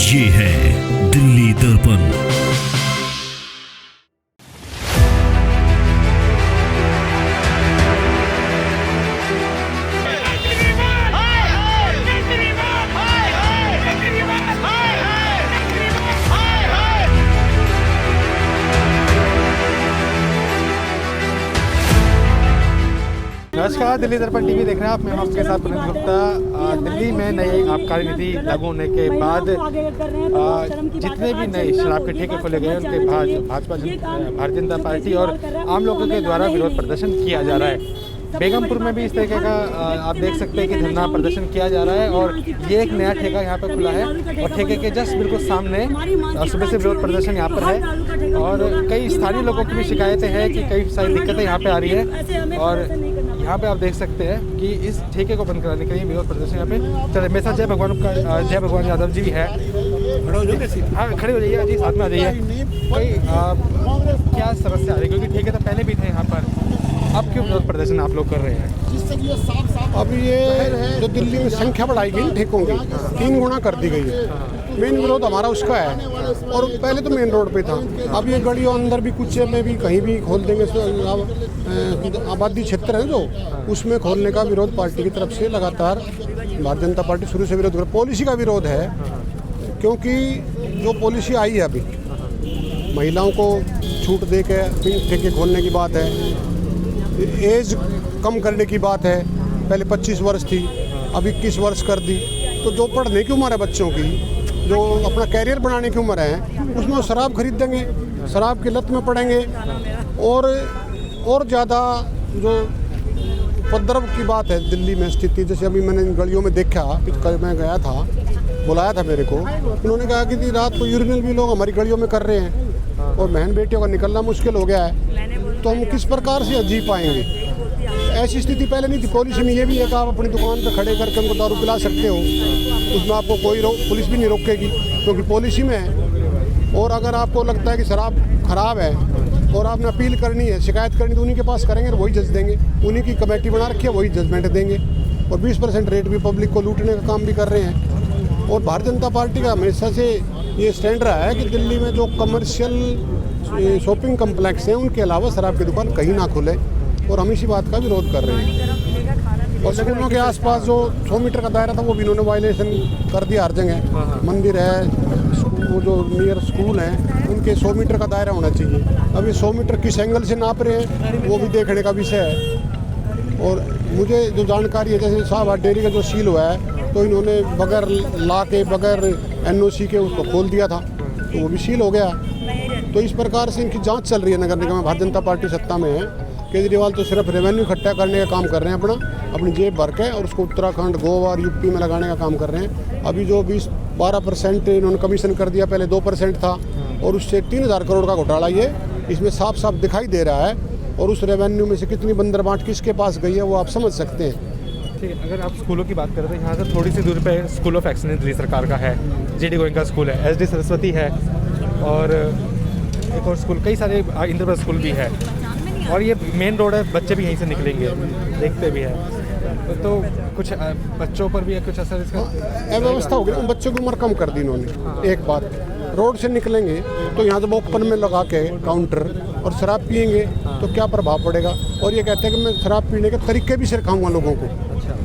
ये है दिल्ली दर्पण। नमस्कार, दिल्ली दर्पण टीवी देख रहे हैं आप। मैं आपके साथ पुनीत गुप्ता। दिल्ली में नई आबकारी नीति लागू होने के बाद जितने भी नए शराब के ठेके खोले गए उनके भाजपा भारतीय जनता पार्टी और आम लोगों के द्वारा विरोध प्रदर्शन किया जा रहा है। बेगमपुर में भी इस तरीके का आप देख सकते हैं कि धरना प्रदर्शन किया जा रहा है और ये एक नया ठेका यहाँ पर खुला है और ठेके के जस्ट बिल्कुल सामने सुबह से विरोध प्रदर्शन यहाँ पर है और कई स्थानीय लोगों की भी शिकायतें हैं कि कई सारी दिक्कतें यहाँ पे आ रही है और यहाँ पे आप देख सकते हैं कि इस ठेके को बंद कराने के लिए विरोध प्रदर्शन यहाँ पे चले। मेरे साथ जय भगवान यादव जी है। हाँ, खड़े हो जाइए जी, साथ में आ जाइए। कोई क्या समस्या आ रही है, क्योंकि ठेके तो पहले भी थे यहाँ पर, अब क्यों विरोध प्रदर्शन आप लोग कर रहे हैं? अब ये जो दिल्ली में संख्या बढ़ाई गई ठेकों की 3 गुना कर दी गई है। मेन विरोध हमारा उसका है और पहले तो मेन रोड पे था, अब ये गलियों अंदर भी कुछ में भी कहीं भी खोल देंगे। आबादी क्षेत्र है जो उसमें खोलने का विरोध पार्टी की तरफ से लगातार भारतीय जनता पार्टी शुरू से विरोध कर। पॉलिसी का विरोध है, क्योंकि जो पॉलिसी आई है अभी महिलाओं को छूट दे के ठेके खोलने की बात है, एज कम करने की बात है। पहले 25 वर्ष थी, अब 21 वर्ष कर दी। तो जो पढ़ने की उम्र है बच्चों की, जो अपना कैरियर बनाने की उम्र है, उसमें वो शराब खरीद देंगे, शराब की लत में पड़ेंगे और ज़्यादा जो उपद्रव की बात है दिल्ली में स्थिति। जैसे अभी मैंने गलियों में देखा, कल मैं गया था, बुलाया था मेरे को, उन्होंने कहा कि रात को यूरिनल भी लोग हमारी गलियों में कर रहे हैं और बहन बेटियों का निकलना मुश्किल हो गया है। तो हम किस प्रकार से जी पाएंगे? ऐसी स्थिति पहले नहीं थी। पॉलिसी में ये भी है कि आप अपनी दुकान पर खड़े करके उनको दारू पिला सकते हो, उसमें आपको कोई पुलिस भी नहीं रोकेगी, क्योंकि पॉलिसी में है। और अगर आपको लगता है कि शराब खराब है और आपने अपील करनी है, शिकायत करनी, तो उन्हीं के पास करेंगे और वही जज देंगे। उन्हीं की कमेटी बना रखी है, वही जजमेंट देंगे। और 20% रेट भी पब्लिक को लूटने का काम भी कर रहे हैं। और भारतीय जनता पार्टी का हमेशा से ये स्टैंड रहा है कि दिल्ली में जो कमर्शियल शॉपिंग कम्प्लेक्स हैं उनके अलावा शराब की दुकान कहीं ना खुले, और हम इसी बात का विरोध कर रहे हैं। और स्कूलों के आसपास जो 100 मीटर का दायरा था वो भी इन्होंने वायलेशन कर दिया हर जगह। मंदिर है, वो जो नियर स्कूल हैं उनके 100 मीटर का दायरा होना चाहिए। अभी 100 मीटर किस एंगल से नाप रहे हैं वो भी देखने का विषय है। और मुझे जो जानकारी है, जैसे शाहबाद डेयरी का जो सील हुआ है, तो इन्होंने बगैर ला के, बगैर NOC के उसको खोल दिया था, तो वो भी सील हो गया। तो इस प्रकार से इनकी जाँच चल रही है नगर निगम में। भारतीय जनता पार्टी सत्ता में है, केजरीवाल तो सिर्फ रेवेन्यू इकट्ठा करने का काम कर रहे हैं, अपनी जेब भर के, और उसको उत्तराखंड, गोवा और यूपी में लगाने का काम कर रहे हैं। अभी जो 12% इन्होंने कमीशन कर दिया, पहले 2% था, और उससे 3000 करोड़ का घोटाला ये इसमें साफ साफ दिखाई दे रहा है। और उस रेवेन्यू में से कितनी बंदरबाट किसके पास गई है वो आप समझ सकते हैं। ठीक है, अगर आप स्कूलों की बात करें तो यहाँ से थोड़ी सी दूर पे स्कूल ऑफ एक्सीलेंस दिल्ली सरकार का है, GD गोयनका स्कूल है, SD सरस्वती है और एक और स्कूल, कई सारे इंद्रप्रस्थ स्कूल भी है। और ये मेन रोड है, बच्चे भी यहीं से निकलेंगे, देखते भी हैं। तो कुछ बच्चों पर भी कुछ असर इसका अव्यवस्था हो गई। बच्चों की उम्र कम कर दी इन्होंने। एक बात, रोड से निकलेंगे तो यहाँ जब ओपन में लगा के काउंटर और शराब पियेंगे तो क्या प्रभाव पड़ेगा? और ये कहते हैं कि मैं शराब पीने के तरीके भी सिखाऊंगा लोगों को।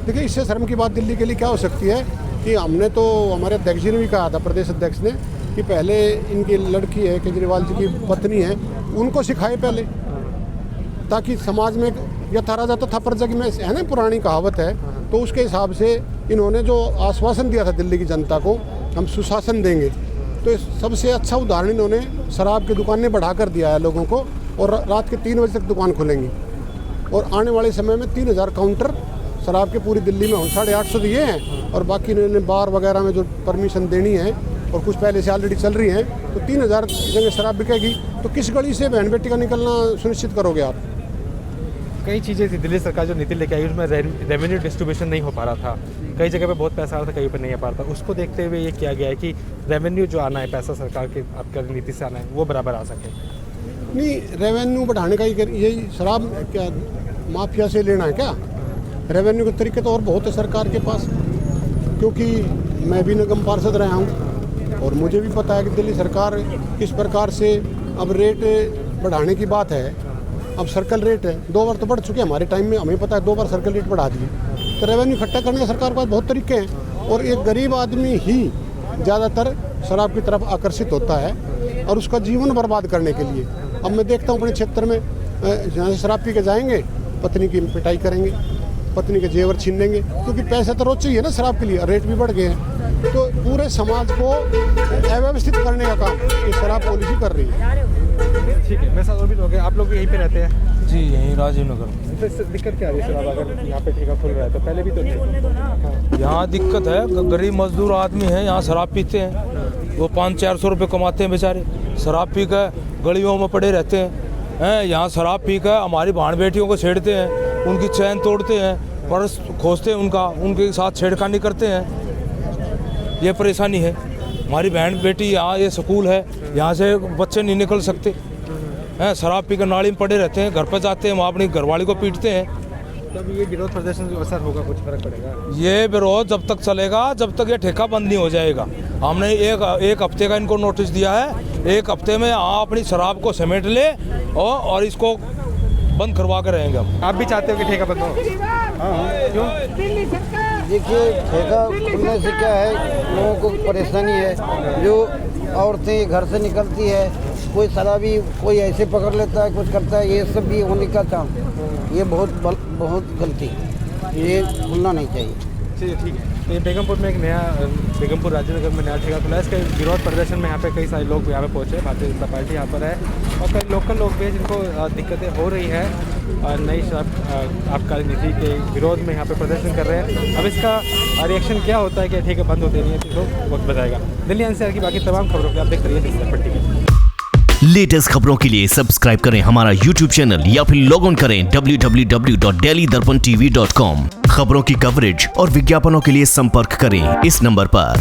देखिए, इससे शर्म की बात दिल्ली के लिए क्या हो सकती है कि हमने तो, हमारे अध्यक्ष जी ने भी कहा था, प्रदेश अध्यक्ष ने, कि पहले इनकी लड़की है, केजरीवाल जी की पत्नी है, उनको सिखाए पहले, ताकि समाज में यथा राजा तथा प्रजा की, में है ना पुरानी कहावत है। तो उसके हिसाब से इन्होंने जो आश्वासन दिया था दिल्ली की जनता को, हम सुशासन देंगे, तो सबसे अच्छा उदाहरण इन्होंने शराब की दुकानें बढ़ा कर दिया है लोगों को। और रात के 3 बजे तक दुकान खुलेंगी और आने वाले समय में 3000 काउंटर शराब के पूरी दिल्ली में 850 दिए हैं। और बाकी इन्होंने बार वगैरह में जो परमिशन देनी है और कुछ पहले से ऑलरेडी चल रही हैं, तो 3000 जगह शराब बिकेगी। तो किस गली से बहन बेटी का निकलना सुनिश्चित करोगे आप? कई चीज़ें थी, दिल्ली सरकार जो नीति लेके आई उसमें रेवेन्यू डिस्ट्रीब्यूशन नहीं हो पा रहा था, कई जगह पे बहुत पैसा आ रहा था, कहीं पर नहीं आ पा रहा था। उसको देखते हुए ये किया गया है कि रेवेन्यू जो आना है, पैसा सरकार के आपका नीति से आना है, वो बराबर आ सके। नहीं, रेवेन्यू बढ़ाने का यही शराब क्या माफिया से लेना है क्या? रेवेन्यू के तरीके तो और बहुत है सरकार के पास, क्योंकि मैं भी निगम पार्षद रहा हूँ, और मुझे भी पता है कि दिल्ली सरकार किस प्रकार से अब रेट बढ़ाने की बात है। अब सर्कल रेट है 2 बार तो बढ़ चुके हैं हमारे टाइम में, हमें पता है 2 बार सर्कल रेट बढ़ा दिए। तो रेवेन्यू इकट्ठा करने का सरकार के पास बहुत तरीके हैं और एक गरीब आदमी ही ज़्यादातर शराब की तरफ आकर्षित होता है और उसका जीवन बर्बाद करने के लिए। अब मैं देखता हूँ अपने क्षेत्र में जहाँ से शराब पी के जाएंगे, पत्नी की पिटाई करेंगे, पत्नी के जेवर छीन लेंगे, क्योंकि पैसा तो रोज चाहिए ना शराब के लिए, रेट भी बढ़ गए हैं। तो पूरे समाज को अव्यवस्थित करने का काम ये शराब पॉलिसी कर रही है। ठीक है, मेरे साथ और भी लोग हैं। आप लोग भी यहीं पे रहते हैं? जी, यहीं राजीव नगर। तो दिक्कत क्या है शराब अगर यहाँ पे ठेका खुल रहा है? तो पहले भी तो थे। यहाँ दिक्कत है, गरीब मजदूर आदमी हैं, यहाँ शराब पीते हैं, वो 500-400 रुपये कमाते हैं बेचारे, शराब पी कर गलियों में पड़े रहते हैं। यहाँ शराब पी कर हमारी बहन बेटियों को छेड़ते हैं, उनकी चैन तोड़ते हैं, पर्स खोजते हैं उनके साथ छेड़खानी करते हैं। ये परेशानी है। हमारी बहन बेटी यहाँ, ये स्कूल है, यहाँ से बच्चे नहीं निकल सकते हैं, शराब पीकर नाली में पड़े रहते हैं, घर पर जाते हैं, वहाँ अपनी घरवाली को पीटते हैं। तब ये विरोध प्रदर्शन जो असर होगा, कुछ फर्क पड़ेगा? ये विरोध जब तक चलेगा, जब तक ये ठेका बंद नहीं हो जाएगा। हमने एक हफ्ते का इनको नोटिस दिया है, 1 हफ्ते में आप अपनी शराब को समेट ले और इसको बंद करवा कर रहेंगे हम। आप भी चाहते हो कि ठेका बंद हो? क्यों? देखिए, ठेका खुलने से क्या है, लोगों को परेशानी है। जो औरतें घर से निकलती है, कोई शराबी कोई ऐसे पकड़ लेता है, कुछ करता है, ये सब भी होने का चांस, ये बहुत गलती, ये खुलना नहीं चाहिए। चलिए ठीक है। तो ये बेगमपुर में एक नया, बेगमपुर राजेंद्र नगर में नया ठेका खुला है। इसके विरोध प्रदर्शन में यहाँ पे कई सारे लोग यहाँ पे पहुँचे, भारतीय जनता पार्टी यहाँ पर है और कई लोकल लोग भी हैं जिनको दिक्कतें हो रही है, नई शराब आबकारी नीति के विरोध में यहाँ पे प्रदर्शन कर रहे हैं। अब इसका रिएक्शन क्या होता है, क्या ठेके बंद होते नहीं है, तो वक्त बताएगा। दिल्ली एनसीआर की बाकी तमाम खबरों को आप देखते रहिए दिल्ली दर्पण टीवी। लेटेस्ट खबरों के लिए सब्सक्राइब करें हमारा YouTube चैनल या फिर लॉग ऑन करें www.delhidarpantv.com। खबरों की कवरेज और विज्ञापनों के लिए संपर्क करें इस नंबर पर।